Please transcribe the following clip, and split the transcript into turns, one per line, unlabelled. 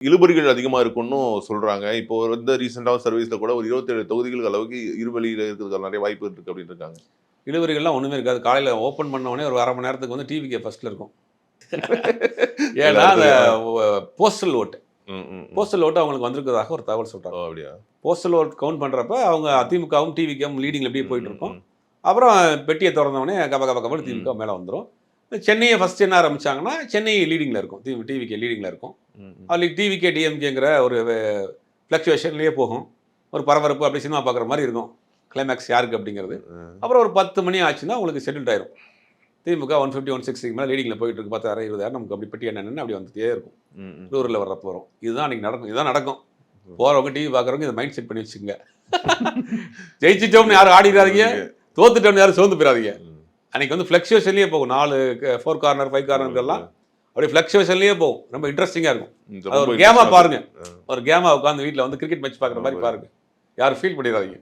இழுபறிகள் அதிகமா இருக்கும்னு சொல்றாங்க. இப்போ வந்து ரீசென்ட்டா சர்வீஸ்ல கூட ஒரு 27 தொகுதிகள் அளவுக்கு இருவழியில இருக்கிறதுக்கு நெறைய வாய்ப்பு இருக்கு அப்படின்னு இருக்காங்க.
இழுவரிகள்லாம் ஒண்ணுமே இருக்காது. காலையில ஓப்பன் பண்ண உடனே ஒரு 1/2 மணி நேரத்துக்கு வந்து டிவிகே ஃபர்ஸ்ட்ல இருக்கும். ஏன்னா அந்த
எல்லாருக்கும்
போஸ்டல் ஓட்டு.
ம், ம், ம்.
போஸ்டல் ஓட்டு அவங்களுக்கு வந்திருக்கிறதாக ஒரு தகவல்
ஓ,
சொல்றாங்க.
அப்படியா?
போஸ்டல் ஓட் கவுண்ட் பண்றப்ப அவங்க அதிமுகவும், டிவிகேவும் லீடிங்ல அப்படியே போயிட்டு இருக்கும்.
ம், ம்.
அப்புறம் பெட்டிய தொறந்த உடனே கப கப கபன்னு
ம்.
திமுக மேல வந்துரும். சென்னைய ஃபர்ஸ்ட் என்ன ஆரம்பிச்சாங்கன்னா, சென்னை லீடிங்ல இருக்கும். டிவிகே லீடிங்ல இருக்கும்.
ம், ம்.
அதுல டிவிகே, டிஎம்கேங்கிற ஒரு ஃப்ளக்சுவேஷன்லயே போகும். ஒரு பரபரப்பு அப்படி சினிமா பார்க்குற மாரி இருக்கும். கிளைமேக்ஸ் யாருக்கு அப்படிங்கிறது. அப்புறம் ஒரு 10 மணி ஆச்சுன்னா உங்களுக்கு செட்டில்ட் ஆயிரும். திமுக 150, 160 மேல லீடிங்ல போயிட்டு இருக்கு. 10,000, 20,000 நமக்கு அப்படி பெட்டி என்னன்னு அப்படி வந்துட்டே இருக்கும்.
ம், ம்.
ரூரல்ல வர்றப்ப வரும். இதுதான் அன்னைக்கு நடக்கும். இதுதான் நடக்கும். போறவங்க டிவி பார்க்குறவங்க இதை மைண்ட் செட் பண்ணி வச்சுக்கோங்க. ஜெயிச்சிட்டோம்னு யாரும் ஆடிடாதீங்க, தோத்துட்டோம்னு யாரும் சோர்ந்து போயிடாதீங்க. அன்னைக்கு வந்து ஃப்ளக்சுவேஷன்லயே போகும். 4 4 கார்னர், 5 கார்னர்லாம் அப்படியே ஃப்ளக்சுவேஷன்லயே போகும். ரொம்ப இன்ட்ரெஸ்டிங்கா இருக்கும். அது ஒரு கேமா பாருங்க. ஒரு கேமா உட்காந்து வீட்டில் வந்து கிரிக்கெட் மேட்ச் பார்க்குற மாதிரி பாருங்க. யாரும் ஃபீல் பண்ணிடாதீங்க.